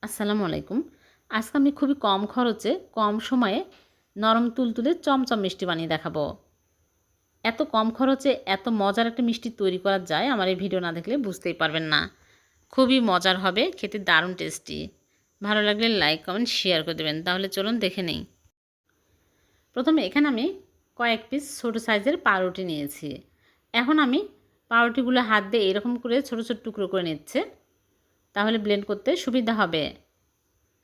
আসসালামু আলাইকুম। আজকে আমি খুবই কম খরচে কম সময়ে নরম তুলতুলে চমচম মিষ্টি বানিয়ে দেখাবো। এত কম খরচে এত মজার একটা মিষ্টি তৈরি করা যায় আমার এই ভিডিও না দেখলে বুঝতেই পারবেন না। খুবই মজার হবে, খেতে দারুণ টেস্টি। ভালো লাগলে লাইক কমেন্ট শেয়ার করে দেবেন। তাহলে চলুন দেখে নেই। প্রথমে এখানে আমি কয়েক পিস ছোট সাইজের পাউরুটি নিয়েছি। এখন আমি পাউরুটিগুলো হাত দিয়ে এরকম করে ছোট ছোট টুকরো করে নিচ্ছে, তাহলে ব্লেন্ড করতে সুবিধা হবে।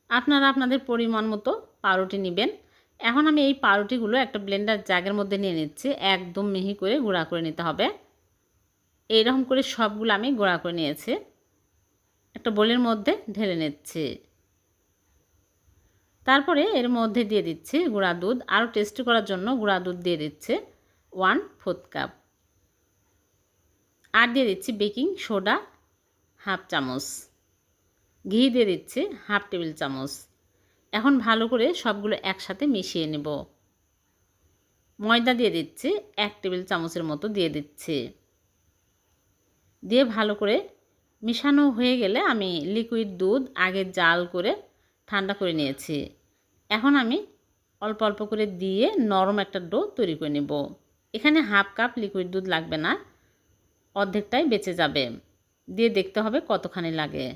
আপনারা আপনাদের পরিমাণ মতো পাউরুটি নেবেন। এখন আমি এই পাউরুটিগুলো একটা ব্লেন্ডার জাগের মধ্যে নিয়ে নিচ্ছি। একদম মিহি করে গুঁড়া করে নিতে হবে। এইরকম করে সবগুলো আমি গুঁড়া করে নিয়েছি। একটা বোলের মধ্যে ঢেলে নিচ্ছি। তারপরে এর মধ্যে দিয়ে দিচ্ছি গুঁড়া দুধ। আরও টেস্টি করার জন্য গুঁড়া দুধ দিয়ে দিচ্ছে 1/4 কাপ। আর দিয়ে দিচ্ছি বেকিং সোডা হাফ চামচ। ঘি দিয়ে দিচ্ছি হাফ টেবিল চামচ। এখন ভালো করে সবগুলো একসাথে মিশিয়ে নেব। ময়দা দিয়ে দিচ্ছি 1 টেবিল চামচের মতো দিয়ে দিচ্ছি। দিয়ে ভালো করে মিশানো হয়ে গেলে আমি লিকুইড দুধ আগে জাল করে ঠান্ডা করে নিয়েছি। এখন আমি অল্প অল্প করে দিয়ে নরম একটা ডো তৈরি করে নেব। এখানে হাফ কাপ লিকুইড দুধ লাগবে না, অর্ধেকটাই বেঁচে যাবে। দিয়ে দেখতে হবে কতখানি লাগে।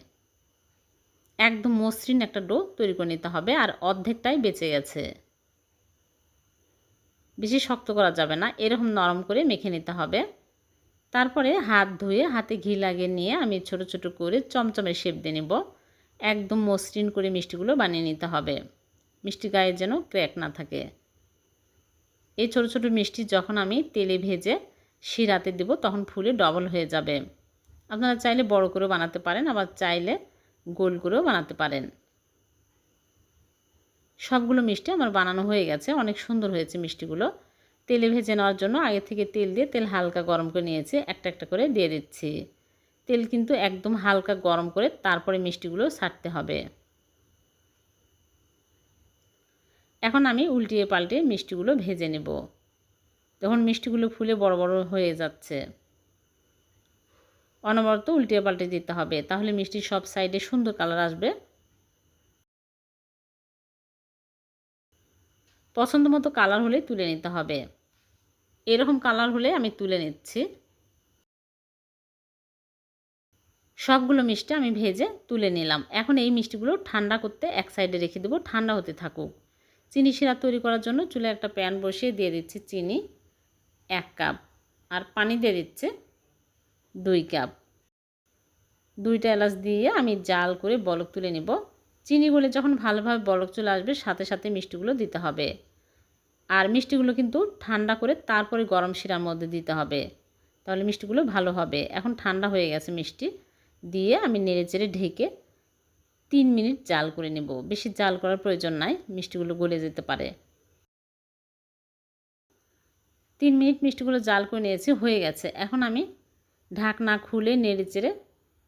একদম মসৃণ একটা ডো তৈরি করে নিতে হবে, আর অর্ধেকটাই বেঁচে গেছে। বেশি শক্ত করা যাবে না, এরকম নরম করে মেখে নিতে হবে। তারপরে হাত ধুয়ে হাতে ঘি লাগিয়ে নিয়ে আমি ছোট ছোট করে চমচমের শেপ দিয়ে নেব। একদম মসৃণ করে মিষ্টিগুলো বানিয়ে নিতে হবে, মিষ্টি গায়ে যেন ক্র্যাক না থাকে। এই ছোট ছোট মিষ্টি যখন আমি তেলে ভেজে শিরাতে দেব তখন ফুলে ডবল হয়ে যাবে। আপনারা চাইলে বড় করেও বানাতে পারেন, আবার চাইলে গোল করেও বানাতে পারেন। সবগুলো মিষ্টি আমার বানানো হয়ে গেছে। অনেক সুন্দর হয়েছে মিষ্টিগুলো। তেলে ভেজে নেওয়ার জন্য আগে থেকে তেল দিয়ে তেল হালকা গরম করে নিয়েছি। একটা একটা করে দিয়ে দিচ্ছি। তেল কিন্তু একদম হালকা গরম করে তারপরে মিষ্টিগুলো ছাড়তে হবে। এখন আমি উল্টিয়ে পাল্টে মিষ্টিগুলো ভেজে নেব। তখন মিষ্টিগুলো ফুলে বড় বড় হয়ে যাচ্ছে। অনবরত উল্টিয়ে পাল্টে দিতে হবে, তাহলে মিষ্টির সব সাইডে সুন্দর কালার আসবে। পছন্দ মতো কালার হলে তুলে নিতে হবে। এরকম কালার হলে আমি তুলে নিচ্ছি। সবগুলো মিষ্টি আমি ভেজে তুলে নিলাম। এখন এই মিষ্টিগুলো ঠান্ডা করতে এক সাইডে রেখে দেবো, ঠান্ডা হতে থাকুক। চিনি শিরা তৈরি করার জন্য চুলায় একটা প্যান বসিয়ে দিয়ে দিচ্ছি চিনি 1 কাপ, আর পানি দিয়ে দিচ্ছে 2 কাপ। 2টা এলাচ দিয়ে আমি জাল করে বলক তুলে নেব। চিনি গলে যখন ভালোভাবে বলক চলে আসবে সাথে সাথে মিষ্টিগুলো দিতে হবে। আর মিষ্টিগুলো কিন্তু ঠান্ডা করে তারপরে গরম শিরার মধ্যে দিতে হবে, তাহলে মিষ্টিগুলো ভালো হবে। এখন ঠান্ডা হয়ে গেছে মিষ্টি, দিয়ে আমি নেড়েচেড়ে ঢেকে 3 মিনিট জাল করে নেব। বেশি জাল করার প্রয়োজন নাই, মিষ্টিগুলো গলে যেতে পারে। 3 মিনিট মিষ্টিগুলো জাল করে নিয়েছি, হয়ে গেছে। এখন আমি ঢাকনা খুলে নেড়েচেড়ে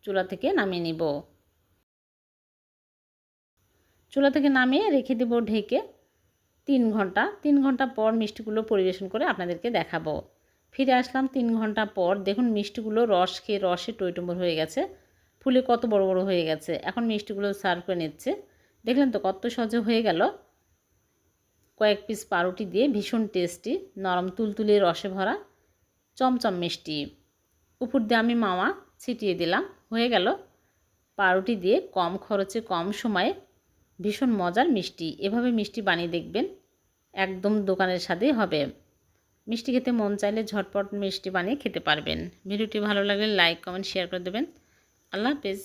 চুলা থেকে নামিয়ে নিব। চুলা থেকে নামিয়ে রেখে দেব ঢেকে 3 ঘন্টা। 3 ঘন্টা পর মিষ্টিগুলো পরিবেশন করে আপনাদেরকে দেখাবো। ফিরে আসলাম 3 ঘন্টা পর। দেখুন মিষ্টিগুলো রস খেয়ে রসে টইটুম্বর হয়ে গেছে, ফুলে কত বড় বড় হয়ে গেছে। এখন মিষ্টিগুলো সার্ভ করে নিচ্ছে। দেখলেন তো কত সহজে হয়ে গেল। কয়েক পিস পাউরুটি দিয়ে ভীষণ টেস্টি নরম তুলতুলে রসে ভরা চমচম মিষ্টি। উপর দিয়ে আমি মাওয়া ছিটিয়ে দিলাম। হয়ে গেল পাউরুটি দিয়ে কম খরচে কম সময়ে ভীষণ মজার মিষ্টি। এভাবে মিষ্টি বানিয়ে দেখবেন, একদম দোকানের স্বাদেই হবে। মিষ্টি খেতে মন চাইলে ঝটপট মিষ্টি বানিয়ে খেতে পারবেন। ভিডিওটি ভালো লাগলে লাইক কমেন্ট শেয়ার করে দেবেন। আল্লাহ হাফেজ।